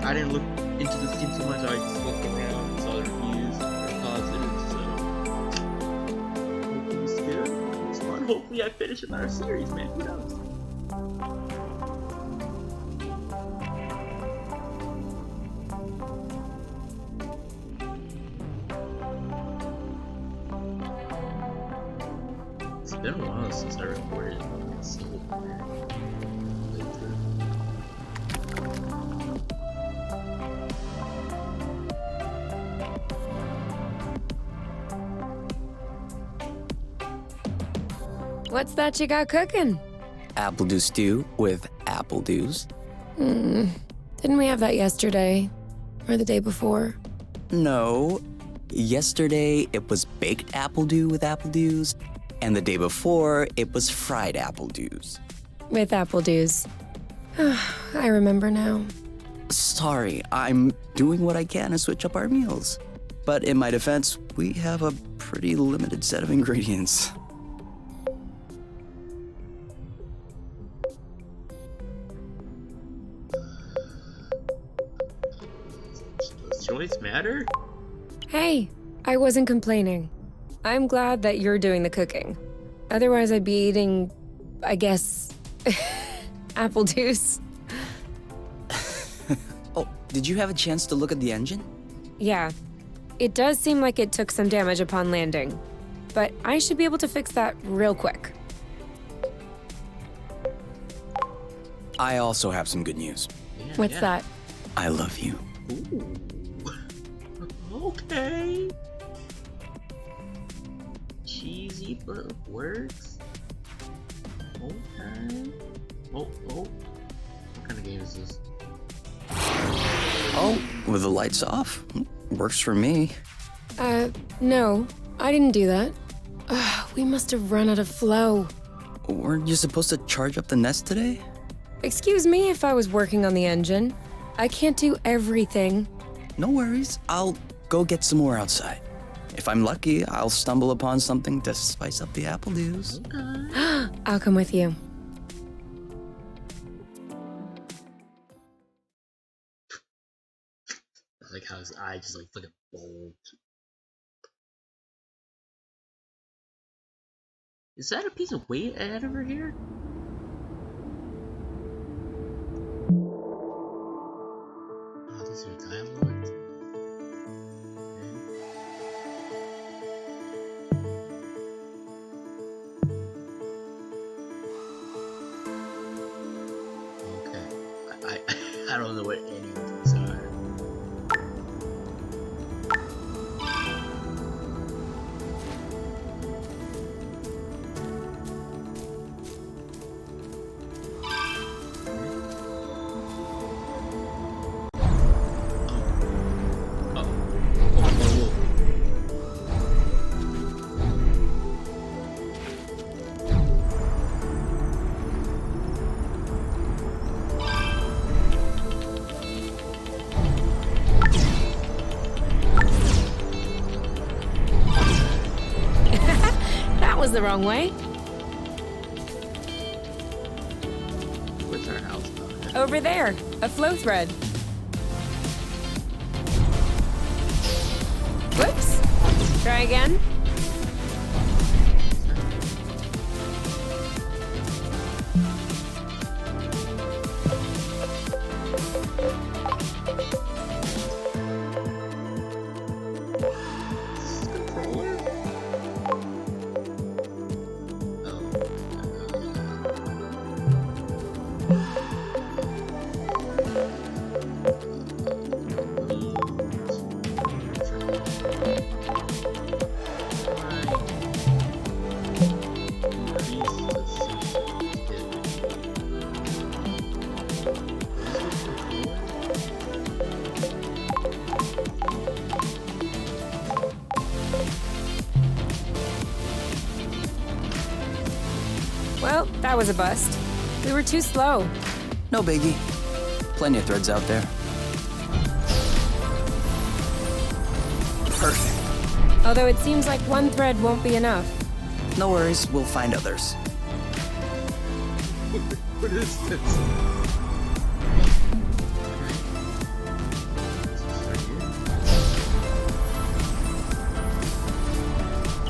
I didn't look into the Steam too much. I just looked around and saw the reviews. They're positive, so hopefully it's good. It's fun. Hopefully I finish another series, man. Who knows? It's been a while since I recorded a single player playthrough. What's that you got cooking? Apple dew stew with apple dews. Didn't we have that yesterday? Or the day before? No. Yesterday, it was baked apple dew with apple dews. And the day before, it was fried apple dews. With apple dews. I remember now. Sorry, I'm doing what I can to switch up our meals. But in my defense, we have a pretty limited set of ingredients. Does choice matter? Hey, I wasn't complaining. I'm glad that you're doing the cooking. Otherwise, I'd be eating, I guess, apple juice. Oh, did you have a chance to look at the engine? Yeah, it does seem like it took some damage upon landing. But I should be able to fix that real quick. I also have some good news. Yeah, What's that? I love you. Ooh. Okay. Cheesy, but it works. Okay. Oh. What kind of game is this? Oh, with the lights off? Works for me. No, I didn't do that. We must have run out of flow. Weren't you supposed to charge up the nest today? Excuse me if I was working on the engine. I can't do everything. No worries. I'll go get some more outside. If I'm lucky, I'll stumble upon something to spice up the apple dews. Okay. I'll come with you. I like how his eye just like fucking bulged. Is that a piece of weight I had over here? Oh, these are dialogues. Okay. I don't know what any of these are. That was the wrong way. Where's our house? Over there, a flow thread. Whoops. Try again. Well, that was a bust. We were too slow. No biggie. Plenty of threads out there. Perfect. Although it seems like one thread won't be enough. No worries, we'll find others. What is this?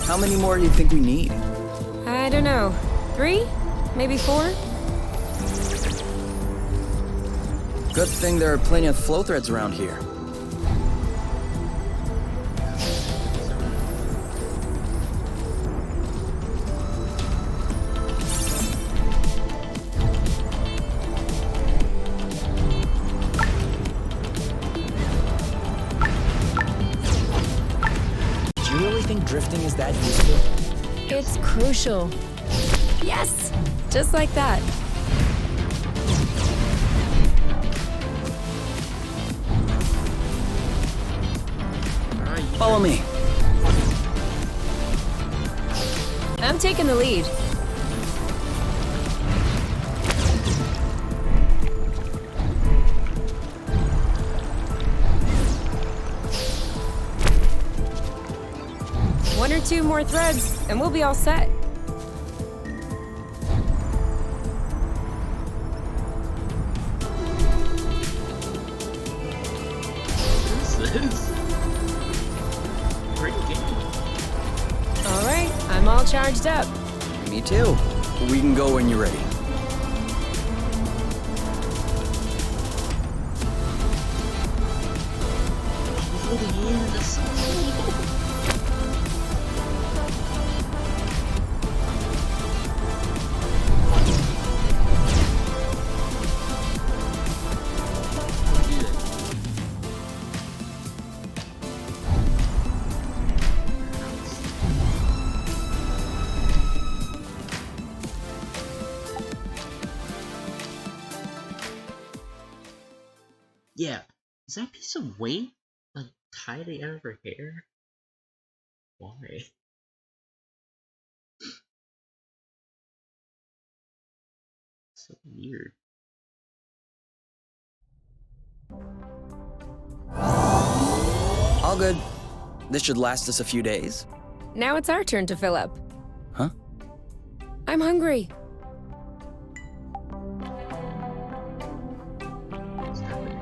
How many more do you think we need? I don't know. 3? Maybe 4? Good thing there are plenty of flow threads around here. Do you really think drifting is that useful? It's crucial. Yes! Just like that. Alright, you Follow me. I'm taking the lead. One or two more threads, and we'll be all set. What is this? Great game. All right, I'm all charged up. Me too. We can go when you're ready. Before the end of the song. Yeah, is that piece of weight like tied to the end of her hair? Why? So weird. All good. This should last us a few days. Now it's our turn to fill up. Huh? I'm hungry. What's happening?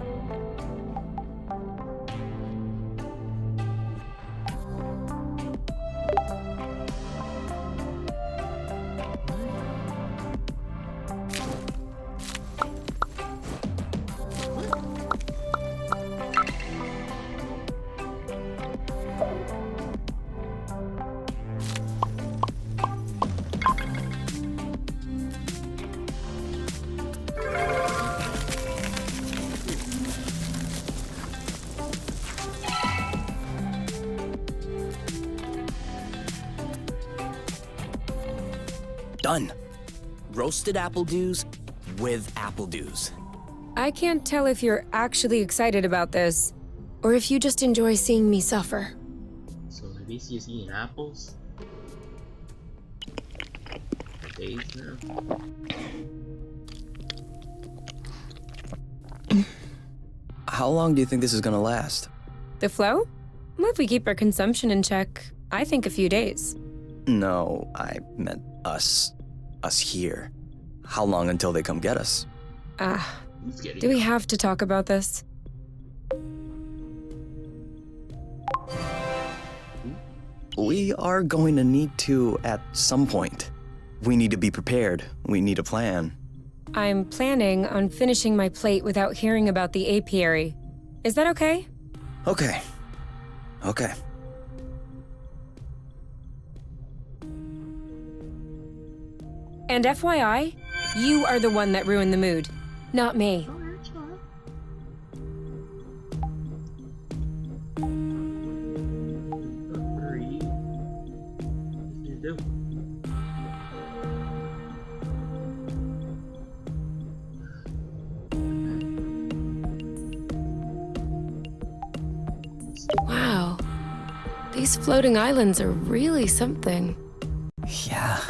Done. Roasted apple dews with apple dews. I can't tell if you're actually excited about this, or if you just enjoy seeing me suffer. So Alicia is eating apples? For days now? How long do you think this is gonna last? The flow? Well, if we keep our consumption in check, I think a few days. No, I meant us. Us here. How long until they come get us? Who's getting Do we have to talk about this? We are going to need to at some point. We need to be prepared. We need a plan. I'm planning on finishing my plate without hearing about the apiary. Is that okay? Okay. Okay. And FYI, you are the one that ruined the mood, not me. Wow. These floating islands are really something. Yeah.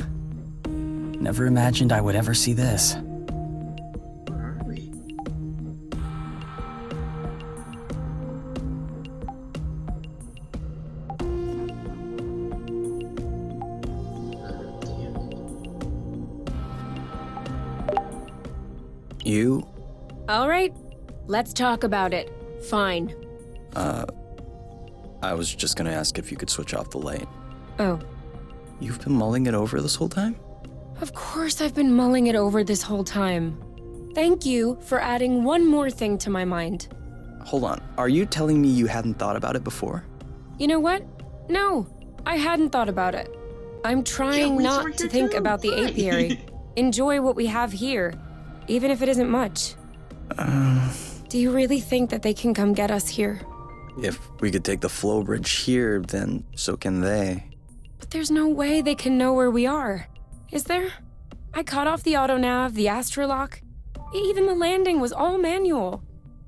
Never imagined I would ever see this. Where are we? You? All right, let's talk about it. Fine. I was just gonna ask if you could switch off the light. Oh, You've been mulling it over this whole time? Of course I've been mulling it over this whole time. Thank you for adding one more thing to my mind. Hold on, are you telling me you hadn't thought about it before? You know what? No, I hadn't thought about it. I'm trying Reed's not right to here think too. about the Hi. apiary. Enjoy what we have here, even if it isn't much. Do you really think that they can come get us here? If we could take the flow bridge here, then so can they. But there's no way they can know where we are. Is there? I cut off the autonav, the astrolock. Even the landing was all manual.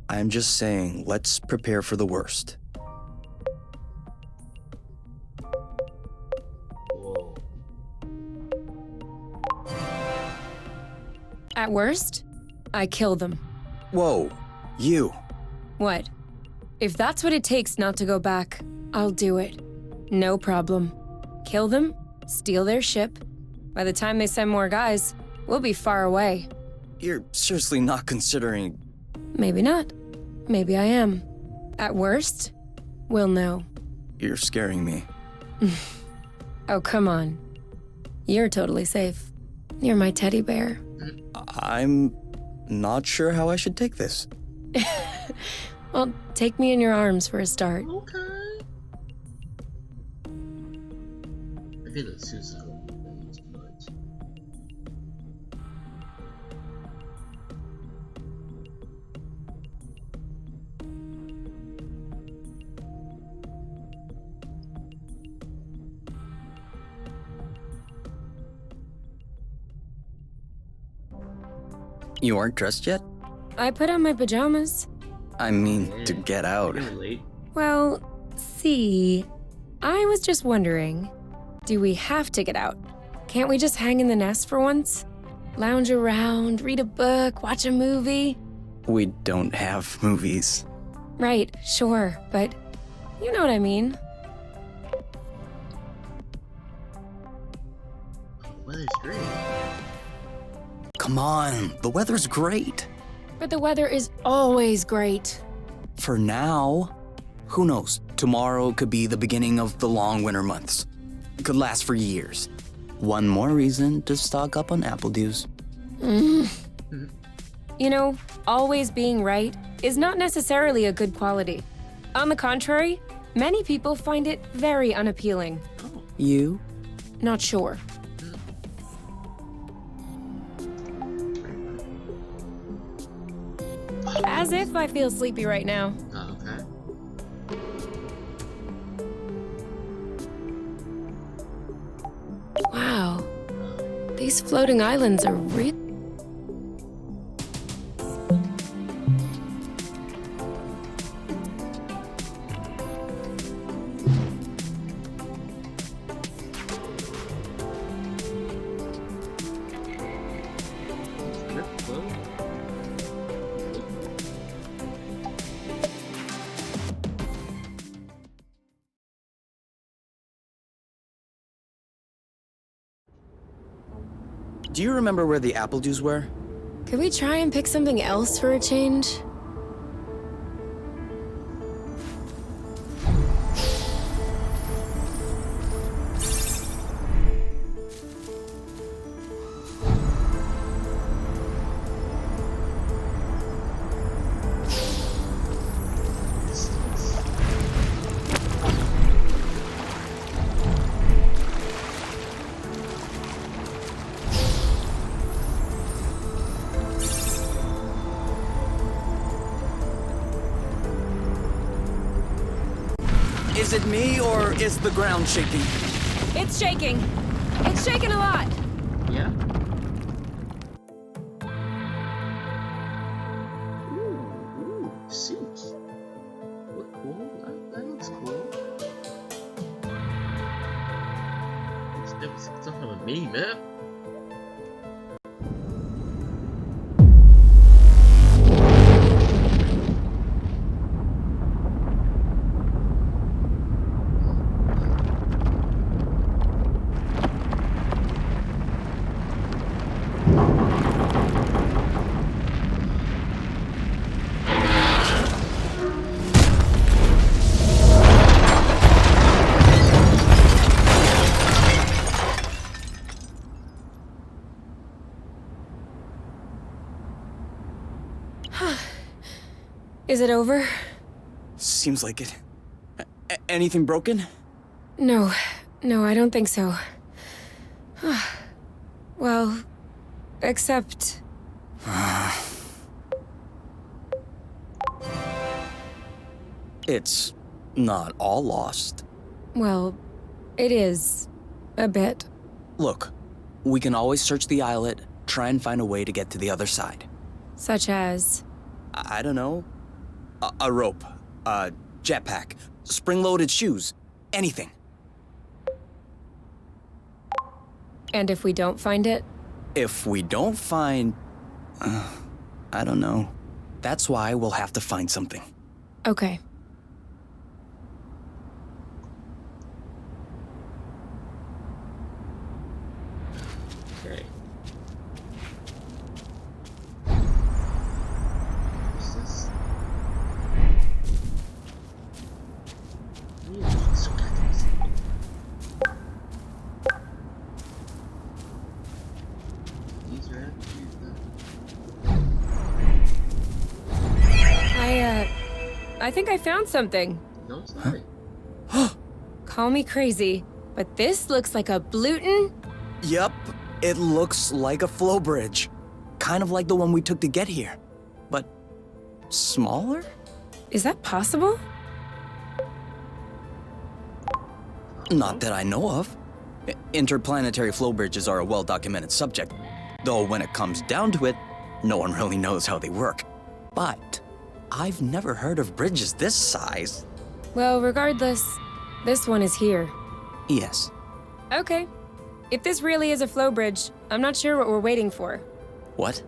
I'm just saying, let's prepare for the worst. Whoa. At worst, I kill them. Whoa, you. What? If that's what it takes not to go back, I'll do it. No problem. Kill them, steal their ship. By the time they send more guys, we'll be far away. You're seriously not considering. Maybe not. Maybe I am. At worst, we'll know. You're scaring me. Oh, come on. You're totally safe. You're my teddy bear. I'm not sure how I should take this. Well, take me in your arms for a start. Okay. I feel like Susan's going to be too much. You aren't dressed yet? I put on my pajamas. I mean, Yeah. to get I out. can relate. Well, see, I was just wondering, do we have to get out? Can't we just hang in the nest for once? Lounge around, read a book, watch a movie? We don't have movies. Right, sure, but you know what I mean. Oh, the weather's great. Come on, the weather's great. But the weather is always great. For now. Who knows? Tomorrow could be the beginning of the long winter months. It could last for years. One more reason to stock up on apple dews. You know, always being right is not necessarily a good quality. On the contrary, many people find it very unappealing. Oh, You? Not sure. As if I feel sleepy right now. oh, okay. Wow, these floating islands are real. Rip float. Do you remember where the apple dews were? Could we try and pick something else for a change? Is it me or is the ground shaking? It's shaking. It's shaking a lot. Yeah. Ooh, suits. Look cool. That looks cool. It's something of a mini map. Is it over? Seems like it. Anything broken? No, I don't think so. Well, except... It's not all lost. Well, it is. A bit. Look, we can always search the islet, try and find a way to get to the other side. Such as... I don't know. A rope, a jetpack, spring-loaded shoes, anything. And if we don't find it? If we don't find... I don't know. That's why we'll have to find something. Okay. Okay. What's this? Ooh, so goddamn simple. These are attributes, I think I found something. no, it's not. Call me crazy, but this looks like a Bluton. Yep, it looks like a flow bridge. Kind of like the one we took to get here. But smaller? Is that possible? Not that I know of. Interplanetary flow bridges are a well-documented subject, though when it comes down to it, no one really knows how they work. But I've never heard of bridges this size. Well, regardless, this one is here. Yes. Okay. If this really is a flow bridge, I'm not sure what we're waiting for. What?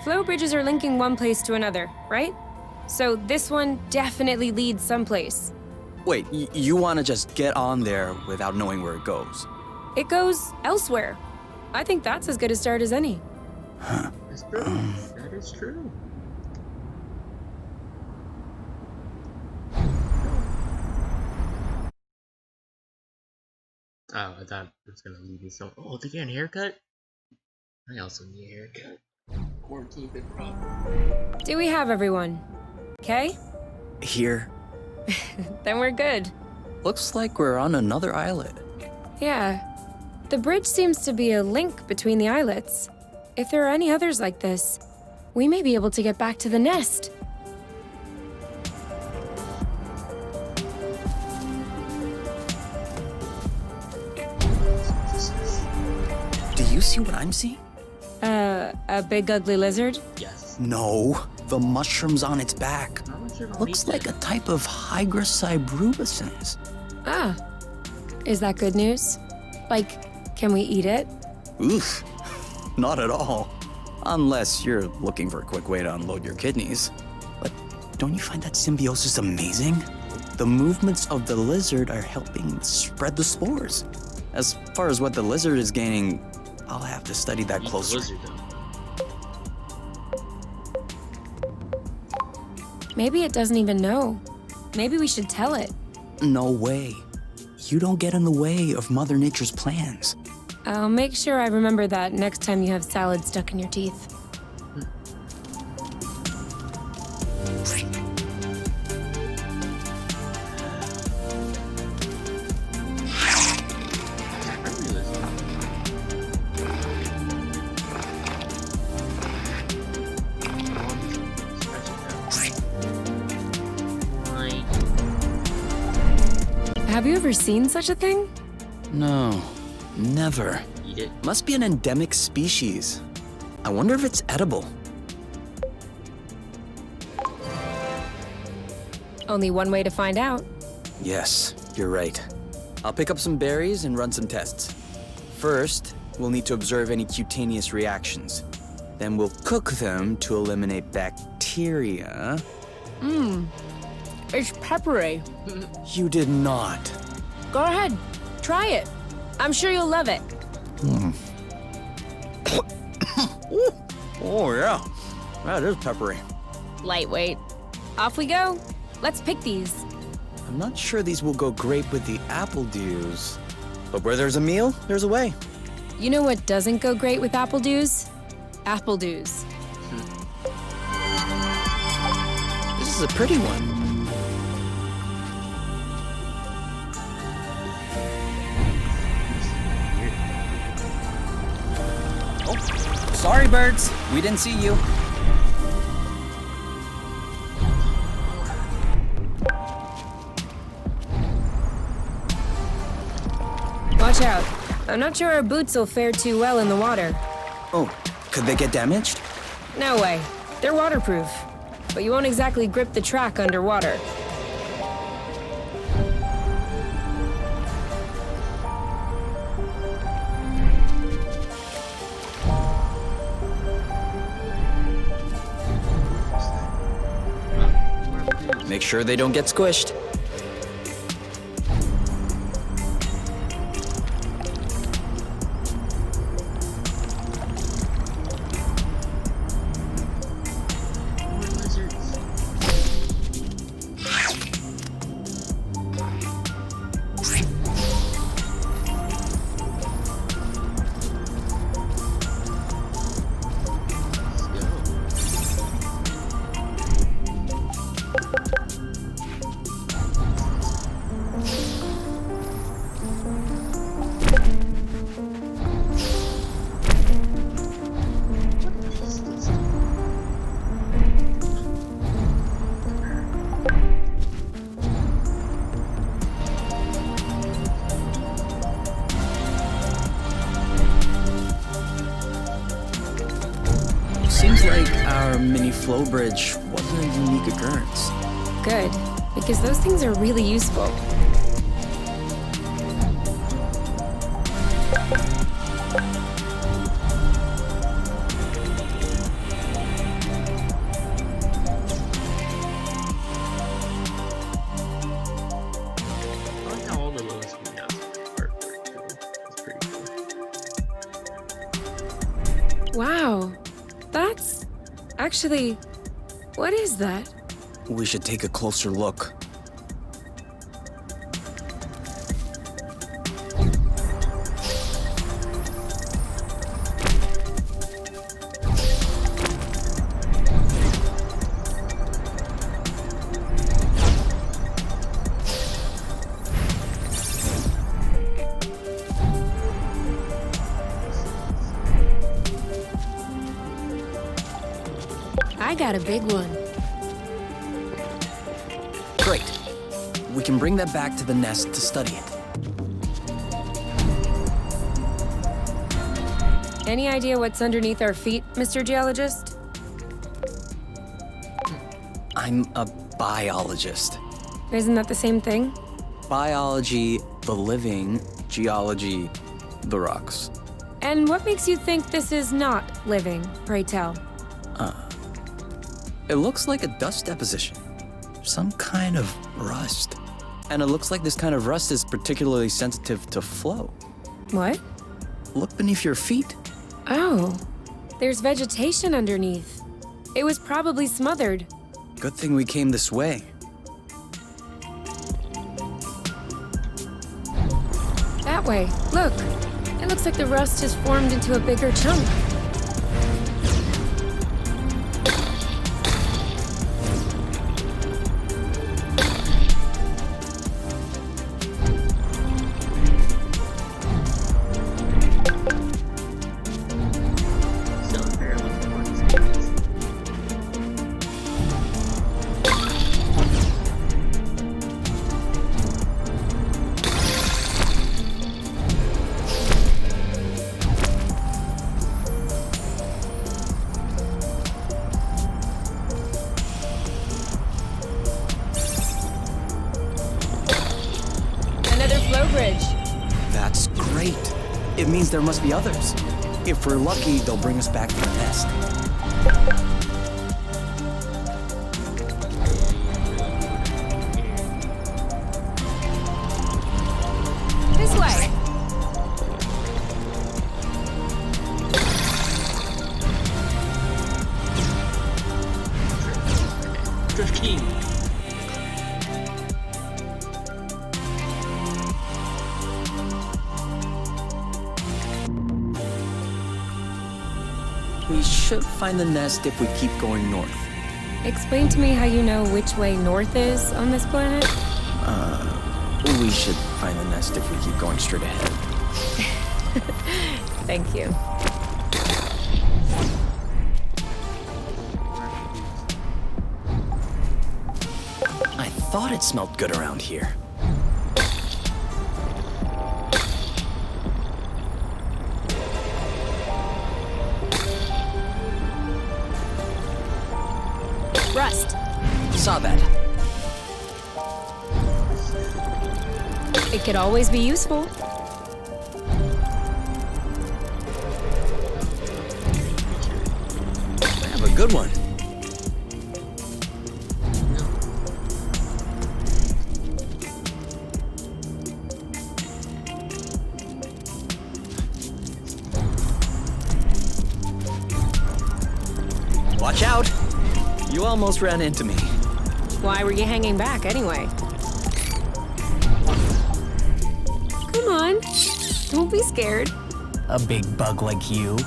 Flow bridges are linking one place to another, right? So this one definitely leads someplace. Wait, you want to just get on there without knowing where it goes? It goes elsewhere. I think that's as good a start as any. That's true. That is true. Oh, I thought it was gonna lead me so. Oh, they get a haircut? I also need a haircut. Quarantine been rough. Do we have everyone? Okay? Here. Then we're good. Looks like we're on another islet. Yeah. The bridge seems to be a link between the islets. If there are any others like this, we may be able to get back to the nest. Do you see what I'm seeing? A big ugly lizard? Yes. No, the mushrooms on its back. I'm not sure about Looks these like a guys. type of Hygroscybrubicins. Ah. Is that good news? Like, can we eat it? Oof, not at all. Unless you're looking for a quick way to unload your kidneys. But don't you find that symbiosis amazing? The movements of the lizard are helping spread the spores. As far as what the lizard is gaining, I'll have to study that Eat the closer. lizard, though. Maybe it doesn't even know. Maybe we should tell it. No way. You don't get in the way of Mother Nature's plans. I'll make sure I remember that next time you have salad stuck in your teeth. Friendly lizard. Like, Have you ever seen such a thing? No, never. eat it. Must be an endemic species. I wonder if it's edible. Only one way to find out. Yes, you're right. I'll pick up some berries and run some tests. First, we'll need to observe any cutaneous reactions. Then we'll cook them to eliminate bacteria. It's peppery. You did not. Go ahead. Try it. I'm sure you'll love it. Oh yeah, that is peppery. Lightweight. Off we go. Let's pick these. I'm not sure these will go great with the apple dews. But where there's a meal, there's a way. You know what doesn't go great with apple dews? Apple dews. This is a pretty one. Oh, sorry, birds. We didn't see you. Watch out. I'm not sure our boots will fare too well in the water. Oh, could they get damaged? No way. They're waterproof. But you won't exactly grip the track underwater. Make sure they don't get squished. Seems like our mini flow bridge wasn't a unique occurrence. Good, because those things are really useful. I like how all the lowest we have are cool. It's pretty cool. Wow. That's... Actually, what is that? We should take a closer look. I got a big one. Great. We can bring that back to the nest to study it. Any idea what's underneath our feet, Mr. Geologist? I'm a biologist. Isn't that the same thing? Biology, the living, geology, the rocks. And what makes you think this is not living, pray tell? It looks like a dust deposition. Some kind of rust. And it looks like this kind of rust is particularly sensitive to flow. What? Look beneath your feet. Oh, there's vegetation underneath. It was probably smothered. Good thing we came this way. That way, look. It looks like the rust has formed into a bigger chunk. Still apparently more experience. Another flow bridge. That's great. It means there must be others. If we're lucky, they'll bring us back to the nest. This way. Drift King. We should find the nest if we keep going north. Explain to me how you know which way north is on this planet. We should find the nest if we keep going straight ahead. Thank you. I thought it smelled good around here. Rust. Saw that. It could always be useful. I have a good one. Watch out! You almost ran into me. Why were you hanging back anyway? Come on. Don't be scared. A big bug like you.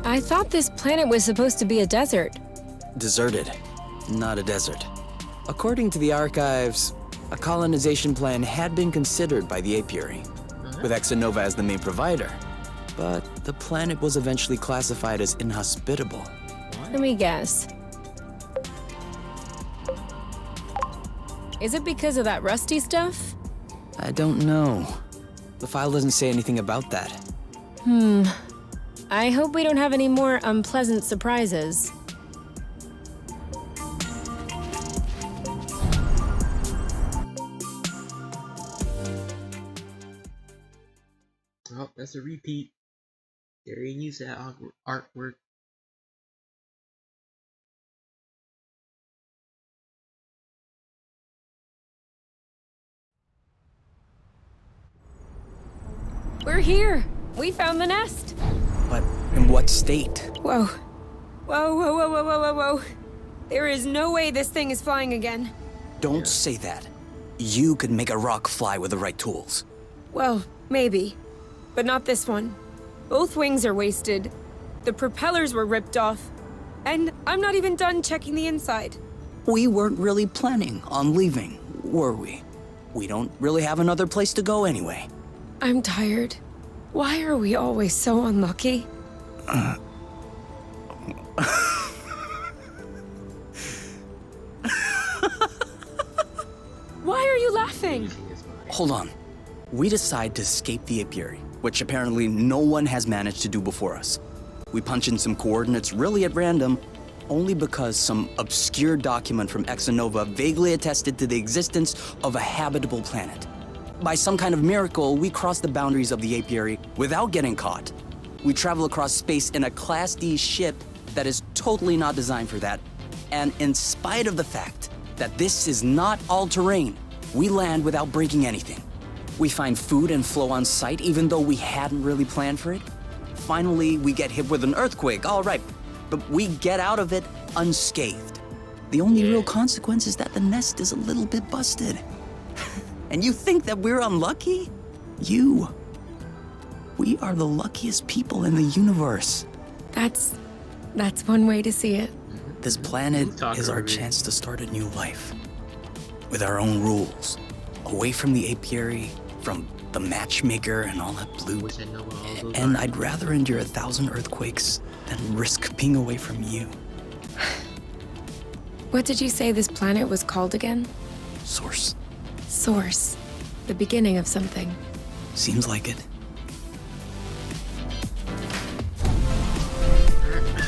I thought this planet was supposed to be a desert. Deserted, not a desert. According to the archives, a colonization plan had been considered by the Apiary, with Exonova as the main provider. But the planet was eventually classified as inhospitable. Let me guess. Is it because of that rusty stuff? I don't know. The file doesn't say anything about that. I hope we don't have any more unpleasant surprises. Oh, that's a repeat. They already used that artwork. We're here! We found the nest! But in what state? Whoa. Whoa, whoa, whoa, whoa, whoa, whoa, whoa. There is no way this thing is flying again. Don't say that. You could make a rock fly with the right tools. Well, maybe. But not this one. Both wings are wasted. The propellers were ripped off. And I'm not even done checking the inside. We weren't really planning on leaving, were we? We don't really have another place to go anyway. I'm tired. Why are we always so unlucky? Why are you laughing? Hold on. We decide to escape the Apiary, which apparently no one has managed to do before us. We punch in some coordinates really at random, only because some obscure document from Exonova vaguely attested to the existence of a habitable planet. By some kind of miracle, we cross the boundaries of the Apiary without getting caught. We travel across space in a Class D ship that is totally not designed for that. And in spite of the fact that this is not all-terrain, we land without breaking anything. We find food and flow on site even though we hadn't really planned for it. Finally, we get hit with an earthquake, all right, but we get out of it unscathed. The only real consequence is that the nest is a little bit busted. And you think that we're unlucky? We are the luckiest people in the universe. That's one way to see it. This planet is our chance to start a new life. With our own rules. Away from the apiary, from the matchmaker and all that loot. Wish I know what all those And are. I'd rather endure 1,000 earthquakes than risk being away from you. What did you say this planet was called again? Source. Source. The beginning of something. Seems like it. Open it.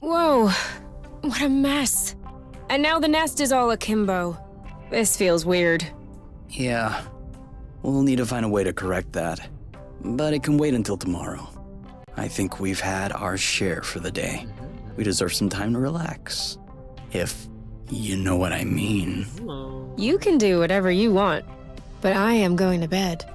Whoa. What a mess. And now the nest is all akimbo. This feels weird. Yeah. We'll need to find a way to correct that. But it can wait until tomorrow. I think we've had our share for the day. We deserve some time to relax. If you know what I mean. Hello. You can do whatever you want, but I am going to bed.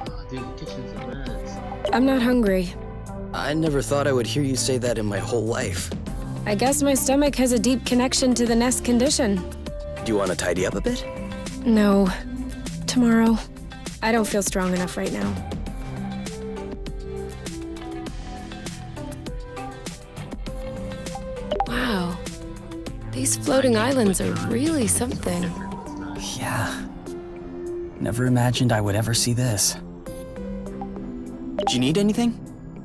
Oh, dude, the kitchen's a mess. I'm not hungry. I never thought I would hear you say that in my whole life. I guess my stomach has a deep connection to the nest condition. Do you want to tidy up a bit? No. Tomorrow. I don't feel strong enough right now. Wow. These floating islands are really something. Yeah. Never imagined I would ever see this. Do you need anything?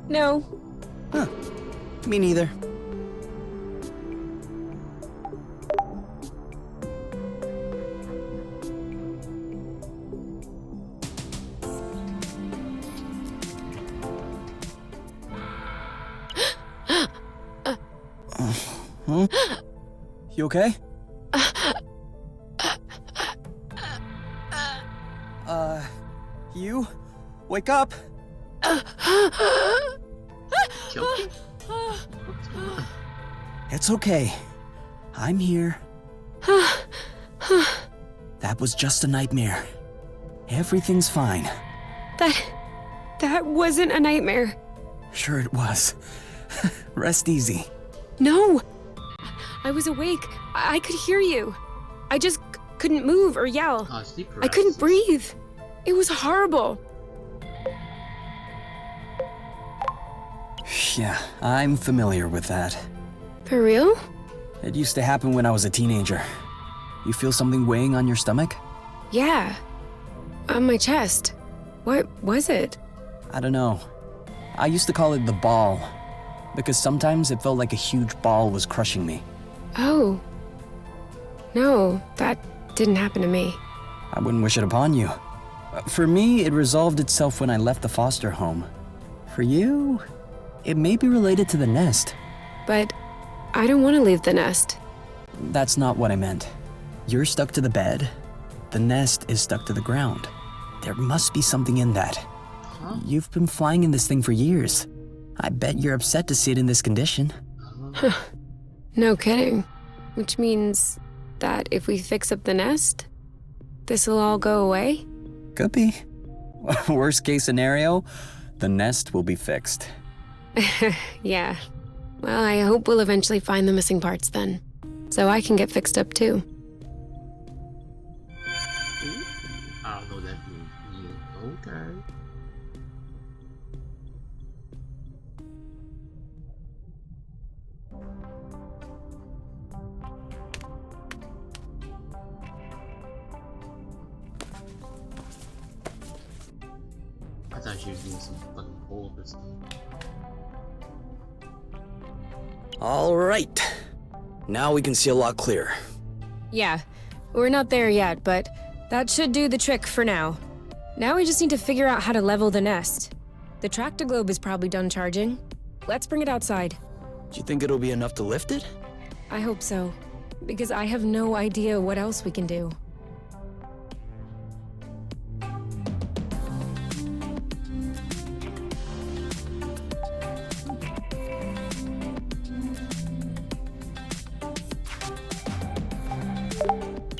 No. Huh. Me neither. Huh? You okay? You? Wake up! Choking? What's going on? It's okay. I'm here. That was just a nightmare. Everything's fine. That wasn't a nightmare. Sure it was. Rest easy. No. I was awake. I could hear you. I just couldn't move or yell. Oh, sleep I couldn't paralysis. breathe. It was horrible. Yeah, I'm familiar with that. For real? It used to happen when I was a teenager. You feel something weighing on your stomach? Yeah. On my chest. What was it? I don't know. I used to call it the ball, because sometimes it felt like a huge ball was crushing me. Oh. No, that didn't happen to me. I wouldn't wish it upon you. For me, it resolved itself when I left the foster home. For you, it may be related to the nest. But I don't want to leave the nest. That's not what I meant. You're stuck to the bed. The nest is stuck to the ground. There must be something in that. Huh? You've been flying in this thing for years. I bet you're upset to see it in this condition. No kidding. Which means that if we fix up the nest, this'll all go away? Could be. Worst case scenario, the nest will be fixed. Yeah. Well, I hope we'll eventually find the missing parts then. So I can get fixed up too. I don't know what that means. Okay. I thought she was doing some fucking hole or something. All right. Now we can see a lot clearer. Yeah. We're not there yet, but that should do the trick for now. Now we just need to figure out how to level the nest. The tractoglobe is probably done charging. Let's bring it outside. Do you think it'll be enough to lift it? I hope so, because I have no idea what else we can do.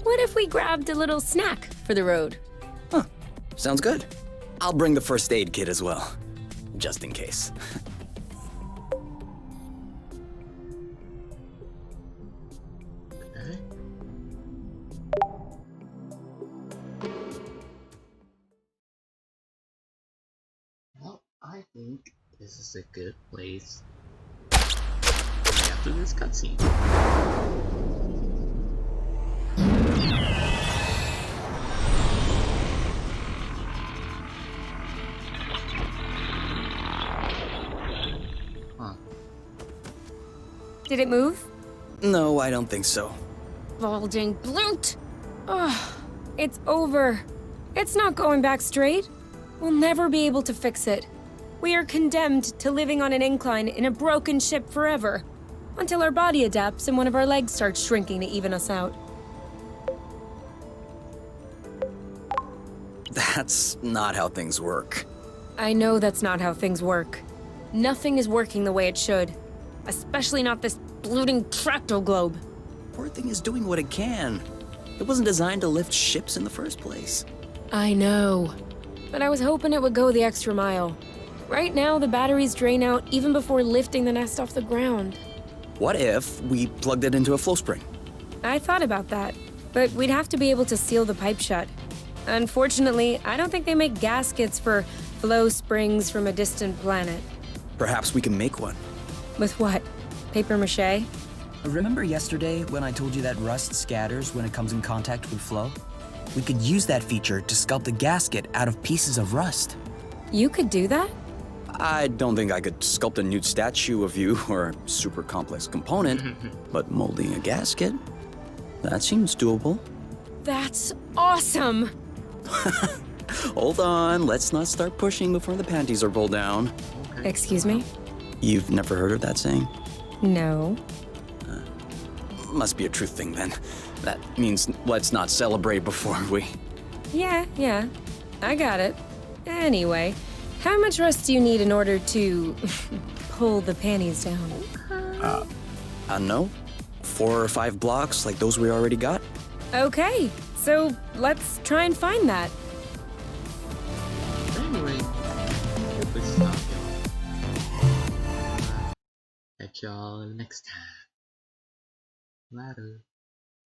What if we grabbed a little snack for the road? Huh. Sounds good. I'll bring the first aid kit as well, just in case. Okay. Well, I think this is a good place after this cutscene. Huh. Did it move? No, I don't think so. Bulging bloot! Ugh, it's over. It's not going back straight. We'll never be able to fix it. We are condemned to living on an incline in a broken ship forever, until our body adapts and one of our legs starts shrinking to even us out. That's not how things work. I know that's not how things work. Nothing is working the way it should. Especially not this bloating tractoglobe. Poor thing is doing what it can. It wasn't designed to lift ships in the first place. I know. But I was hoping it would go the extra mile. Right now, the batteries drain out even before lifting the nest off the ground. What if we plugged it into a flow spring? I thought about that, but we'd have to be able to seal the pipe shut. Unfortunately, I don't think they make gaskets for flow springs from a distant planet. Perhaps we can make one. With what? Paper mache? Remember yesterday when I told you that rust scatters when it comes in contact with flow? We could use that feature to sculpt a gasket out of pieces of rust. You could do that? I don't think I could sculpt a nude statue of you or a super complex component, but molding a gasket? That seems doable. That's awesome! Hold on, let's not start pushing before the panties are pulled down. Excuse me? You've never heard of that saying? No. Must be a truth thing then. That means let's not celebrate before we... Yeah. I got it. Anyway, how much rust do you need in order to pull the panties down? I don't know. 4 or 5 blocks like those we already got? Okay, so let's try and find that. Anyway, good stuff, y'all. Catch y'all next time. Later.